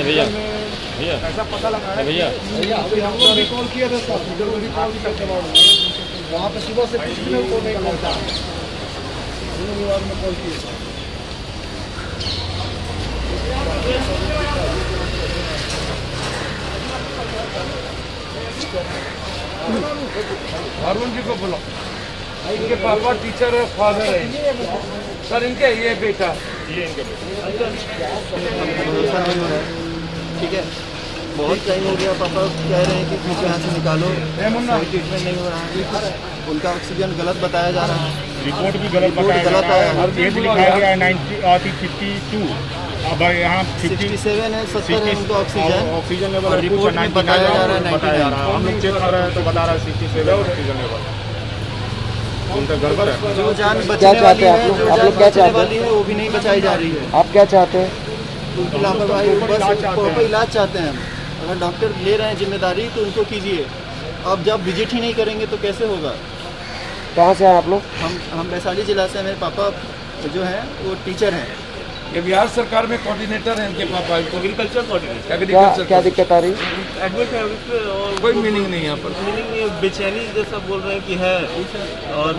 भैया भैया ऐसा पता लगा है भैया अभी हम लोग भी कॉल किए थे हॉस्पिटल में भी कॉल किया वहाँ पे सुबह से किसी ने को नहीं पहुँचा में कॉल किए हारून जी को बुलाओ। इनके पापा टीचर है, फादर है सर। इनके ये बेटा ये इनके ठीक है। बहुत टाइम हो गया, पापा कह रहे हैं कि मुझे यहाँ से निकालो, सही ट्रीटमेंट नहीं हो रहा है, उनका ऑक्सीजन गलत बताया जा रहा है, रिपोर्ट भी गलत बताया जा रहा है। ये भी लिखाया गया है 52, अब यहाँ 67 है, 70 है उनको ऑक्सीजन लेवल रिपोर्ट में बताया जा रहा है 99। हम लोग चेक कर रहे हैं तो बता रहा है 67 ऑक्सीजन लेवल। उनका गड़बड़ है। जो जान बचाने वाली है, जो जान बचाने वाली है वो भी नहीं बचाई जा रही है। आप क्या चाहते हैं? उनकी लापरवाही, बस प्रॉपर इलाज चाहते हैं हम। अगर डॉक्टर ले रहे हैं जिम्मेदारी तो उनको कीजिए। अब जब विजिट ही नहीं करेंगे तो कैसे होगा? कहाँ से हैं आप लोग? हम वैशाली जिला से। मेरे पापा जो हैं वो टीचर हैं। ये बिहार सरकार में कोऑर्डिनेटर है इनके पापा, एग्रीकल्चर कोऑर्डिनेटर। क्या दिक्कत आ रही? एडमिट है, कोई मीनिंग नहीं यहाँ पर। मीनिंग नहीं, बेचैनी जैसा बोल रहे हैं कि है। और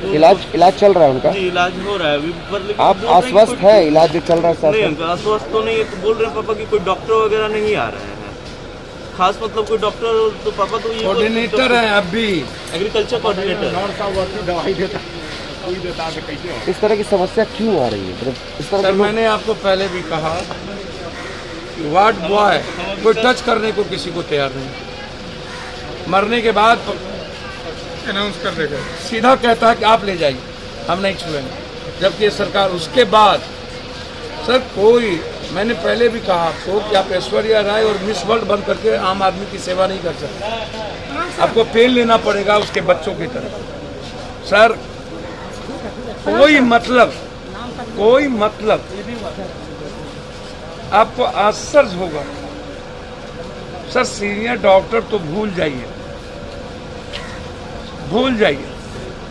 वो इलाज चल रहा है उनका? जी इलाज हो रहा है अभी। आप आश्वस्त है इलाज जो चल रहा है? नहीं उनका आश्वस्त तो नहीं है। तो बोल रहे हैं पापा कि कोई डॉक्टर वगैरह नहीं आ रहे हैं खास, मतलब कोई डॉक्टर। तो पापा तो ये कोऑर्डिनेटर है अब भी, एग्रीकल्चर कोऑर्डिनेटर। दवाई देता कैसे हो? इस तरह की समस्या क्यों आ रही है? इस तरह सर मैंने आपको पहले भी कहा कि वार्ड बॉय कोई टच करने को किसी को तैयार नहीं। मरने के बाद अनाउंस कर देगा, सीधा कहता है कि आप ले जाइए, हम नहीं छुएंगे। जबकि सरकार उसके बाद सर कोई, मैंने पहले भी कहा आपको कि आप ऐश्वर्या राय और मिस वर्ल्ड बन करके आम आदमी की सेवा नहीं कर सकते। आपको पेन लेना पड़ेगा उसके बच्चों की तरह। सर कोई मतलब आपको आश्चर्य होगा सर। सीनियर डॉक्टर तो भूल जाइए।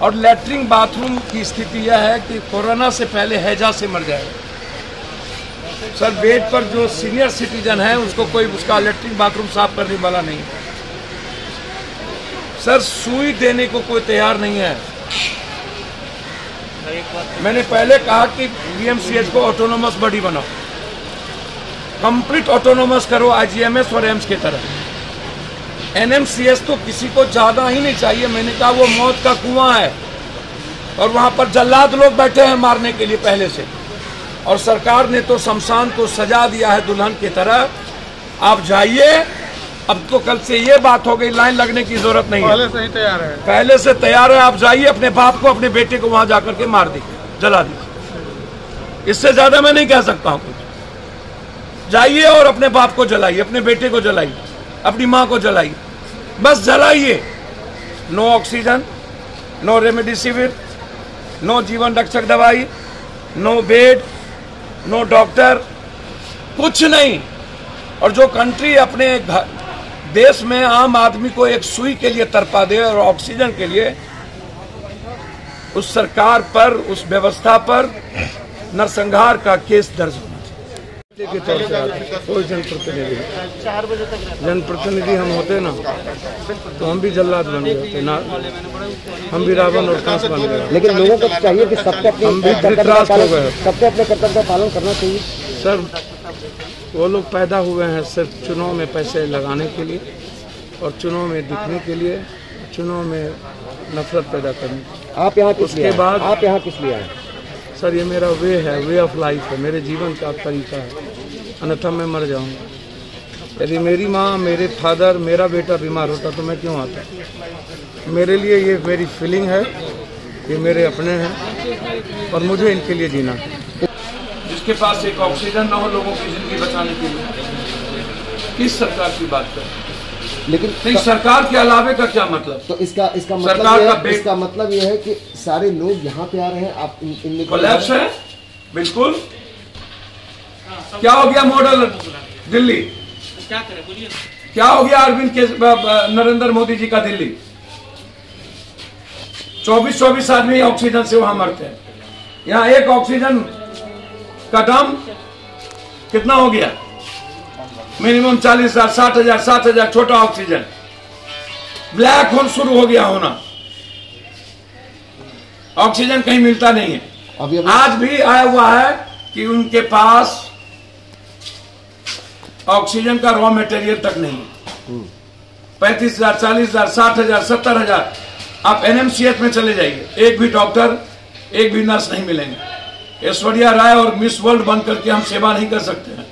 और लैट्रिन बाथरूम की स्थिति यह है कि कोरोना से पहले हैजा से मर जाएगा। सर बेड पर जो सीनियर सिटीजन है उसको कोई उसका लैट्रिन बाथरूम साफ करने वाला नहीं है। सर सुई देने को कोई तैयार नहीं है। मैंने पहले कहा कि बीएमसीएच को ऑटोनोमस बॉडी बनाओ, कंप्लीट ऑटोनोमस करो आईजीएमएस और एम्स की तरह। एनएमसीएच तो किसी को ज्यादा ही नहीं चाहिए। मैंने कहा वो मौत का कुआं है और वहां पर जल्लाद लोग बैठे हैं मारने के लिए पहले से। और सरकार ने तो शमशान को सजा दिया है दुल्हन की तरह। आप जाइए, अब तो कल से ये बात हो गई, लाइन लगने की जरूरत नहीं है, पहले से ही तैयार है। पहले से तैयार है। आप जाइए, अपने बाप को अपने बेटे को वहां जाकर के मार दीजिए, जला दीजिए। इससे ज्यादा मैं नहीं कह सकता हूं कुछ। जाइए और अपने बाप को जलाइए, अपने बेटे को जलाइए, अपनी माँ को जलाइए, बस जलाइए। No oxygen, no remdesivir, no जीवन रक्षक दवाई, नो बेड, नो डॉक्टर, कुछ नहीं। और जो कंट्री अपने देश में आम आदमी को एक सुई के लिए तरपा दे और ऑक्सीजन के लिए, उस सरकार पर, उस व्यवस्था पर नरसंहार का केस दर्ज होना चाहिए। कोई जनप्रतिनिधि हम होते ना तो हम भी जल्लाद बन गए होते ना, हम भी रावण और कंस बन गए। लेकिन लोगों को चाहिए कि सबके अपने कर्तव्य का पालन करना चाहिए। सर वो लोग पैदा हुए हैं सिर्फ चुनाव में पैसे लगाने के लिए और चुनाव में दिखने के लिए, चुनाव में नफरत पैदा करने के लिए। आप यहाँ किस लिए? बाद आप यहाँ किस लिए आए? सर ये मेरा वे है, वे ऑफ लाइफ है, मेरे जीवन का तरीका है, अन्यथा मैं मर जाऊंगा। यदि मेरी माँ, मेरे फादर, मेरा बेटा बीमार होता तो मैं क्यों आता? मेरे लिए ये मेरी फीलिंग है, ये मेरे अपने हैं और मुझे इनके लिए जीना है। जिसके पास एक ऑक्सीजन न हो लोगों की जिंदगी बचाने के लिए, किस सरकार की बात करें? लेकिन नहीं, सरकार के अलावे का क्या मतलब? तो इसका मतलब ये है कि सारे लोग यहाँ पे आ रहे हैं। आप इनमें कोलैप्स है बिल्कुल। क्या हो गया मॉडल दिल्ली? क्या करें बोलिए? क्या हो गया अरविंद के नरेंद्र मोदी जी का दिल्ली? 24 आदमी ऑक्सीजन से वहां मरते हैं। यहाँ एक ऑक्सीजन का दाम कितना हो गया? मिनिमम 40,000, 60,000, 7,000 छोटा ऑक्सीजन। ब्लैक होल शुरू हो गया होना, ऑक्सीजन कहीं मिलता नहीं है। आज भी आया हुआ है कि उनके पास ऑक्सीजन का रॉ मटेरियल तक नहीं है। 35,000, 40,000, 60,000, 70,000। आप एनएमसीएच में चले जाइए, एक भी डॉक्टर, एक भी नर्स नहीं मिलेंगे। ऐश्वर्या राय और मिस वर्ल्ड बन करके हम सेवा नहीं कर सकते हैं।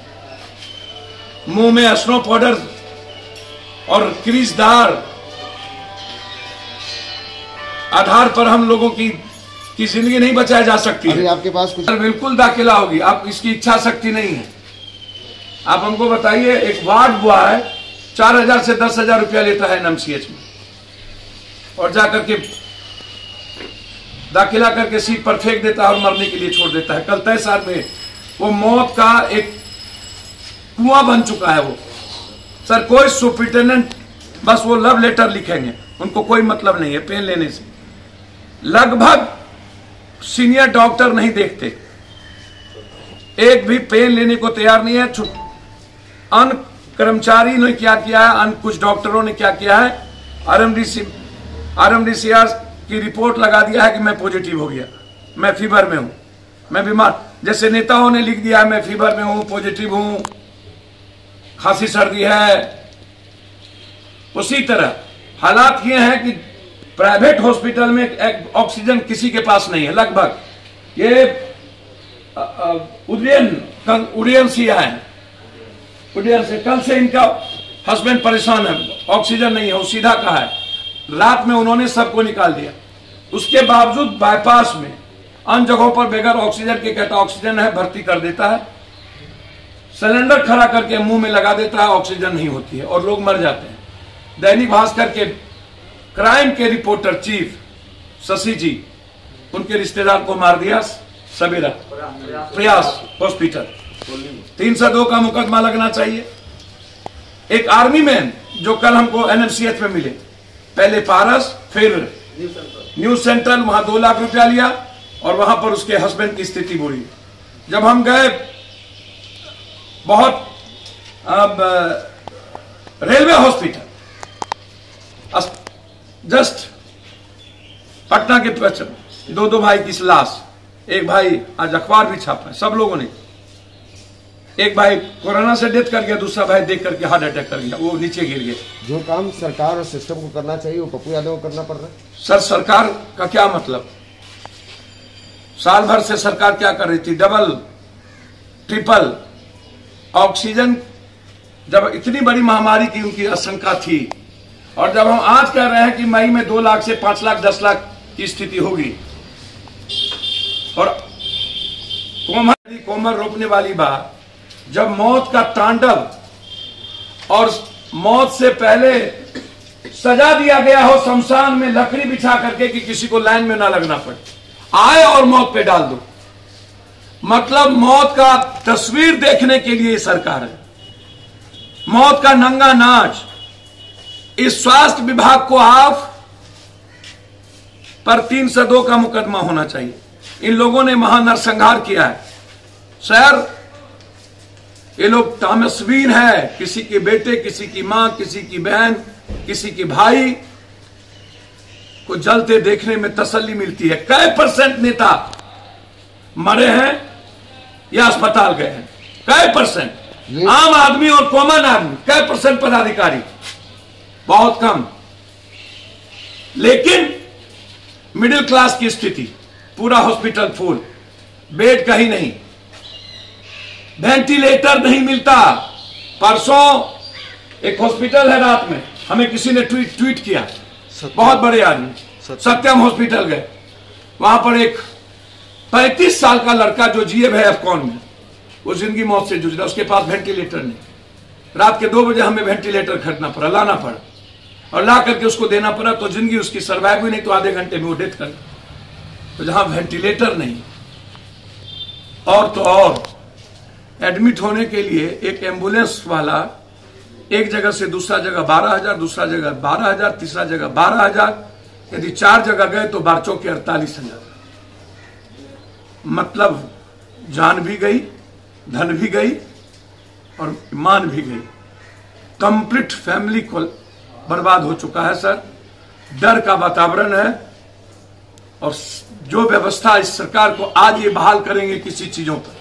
मुंह में स्नो पाउडर और क्रीजदार आधार पर हम लोगों की जिंदगी नहीं बचाई जा सकती है। आपके पास कुछ बिल्कुल दाखिला होगी, आप इसकी इच्छा शक्ति नहीं है। आप हमको बताइए, एक वार्ड बॉय 4,000 से 10,000 रुपया लेता है एनएमसीएच में, और जाकर के दाखिला करके सीट पर फेंक देता है और मरने के लिए छोड़ देता है। कल तहसील में वो मौत का एक कुआं बन चुका है। वो सर, कोई सुपरिटेंडेंट बस वो लव लेटर लिखेंगे, उनको कोई मतलब नहीं है पेन लेने से। लगभग सीनियर डॉक्टर नहीं देखते, एक भी पेन लेने को तैयार नहीं है। अन्य कर्मचारी ने क्या किया है, अन्य कुछ डॉक्टरों ने क्या किया है, आरएमडीसीआर की रिपोर्ट लगा दिया है कि मैं पॉजिटिव हो गया, मैं फीवर में हूं, मैं बीमार। जैसे नेताओं ने लिख दिया मैं फीवर में हूं, पॉजिटिव हूं, खांसी सर्दी है। उसी तरह हालात ये हैं कि प्राइवेट हॉस्पिटल में ऑक्सीजन किसी के पास नहीं है। लगभग ये उड़ियन से आए, उड़ियन से कल से इनका हस्बैंड परेशान है, ऑक्सीजन नहीं है। वो सीधा कहा है, रात में उन्होंने सबको निकाल दिया। उसके बावजूद बाईपास में अन्य जगहों पर बगैर ऑक्सीजन के कहता ऑक्सीजन है, भर्ती कर देता है, सिलेंडर खड़ा करके मुंह में लगा देता है, ऑक्सीजन नहीं होती है और लोग मर जाते हैं। दैनिक भास्कर के क्राइम के रिपोर्टर चीफ शशि जी, उनके रिश्तेदार को मार दिया सवेरा प्रयास हॉस्पिटल। 302 का मुकदमा लगना चाहिए। एक आर्मी मैन जो कल हमको एनएमसीएच में मिले, पहले पारस फिर न्यूज सेंट्रल, वहां 2 लाख रुपया लिया और वहां पर उसके हस्बैंड की स्थिति बुरी। जब हम गए बहुत रेलवे हॉस्पिटल जस्ट पटना के पश्चिम, 2 भाई की लाश, एक भाई आज अखबार भी छापा है सब लोगों ने, एक भाई कोरोना से डेथ कर गया, दूसरा भाई देख करके हार्ट अटैक कर गया, वो नीचे गिर गया। जो काम सरकार और सिस्टम को करना चाहिए वो पप्पू यादव को करना पड़ रहा है। सर, सरकार का क्या मतलब? साल भर से सरकार क्या कर रही थी? डबल ट्रिपल ऑक्सीजन, जब इतनी बड़ी महामारी की उनकी आशंका थी, और जब हम आज कह रहे हैं कि मई में 2 लाख से 5 लाख 10 लाख की स्थिति होगी, और कोमर रोकने वाली बात, जब मौत का तांडव और मौत से पहले सजा दिया गया हो शमशान में लकड़ी बिछा करके कि किसी को लाइन में ना लगना पड़े, आए और मौत पे डाल दो। मतलब मौत का तस्वीर देखने के लिए सरकार है, मौत का नंगा नाच। इस स्वास्थ्य विभाग को आप पर 302 का मुकदमा होना चाहिए। इन लोगों ने महानरसंहार किया है सर। ये लोग तामसवीन है, किसी के बेटे, किसी की मां, किसी की बहन, किसी की भाई को जलते देखने में तसल्ली मिलती है। कई % नेता मरे हैं या अस्पताल गए हैं, कई %। आम आदमी और कॉमन आदमी, कई % पदाधिकारी, बहुत कम। लेकिन मिडिल क्लास की स्थिति, पूरा हॉस्पिटल फुल, बेड कहीं नहीं, वेंटिलेटर नहीं मिलता। परसों एक हॉस्पिटल है, रात में हमें किसी ने ट्वीट किया, बहुत बड़े आदमी, सत्यम हॉस्पिटल गए, वहां पर एक 35 साल का लड़का जो जीएब है अफकॉन में, वो जिंदगी मौत से जूझ रहा, उसके पास वेंटिलेटर नहीं। रात के 2 बजे हमें वेंटिलेटर खरीदना पड़ा, लाना पड़ा, और ला करके उसको देना पड़ा, तो जिंदगी उसकी सर्वाइव हुई, नहीं तो आधे घंटे में वो डेथ कर। तो जहां वेंटिलेटर नहीं, और तो और एडमिट होने के लिए एक एम्बुलेंस वाला एक जगह से दूसरा जगह 12,000, दूसरा जगह 12,000, तीसरा जगह 12,000, यदि 4 जगह गए तो 12 चौके 48,000। मतलब जान भी गई, धन भी गई, और मान भी गई। कंप्लीट फैमिली को बर्बाद हो चुका है सर। डर का वातावरण है और जो व्यवस्था इस सरकार को आज ये बहाल करेंगे किसी चीजों पर,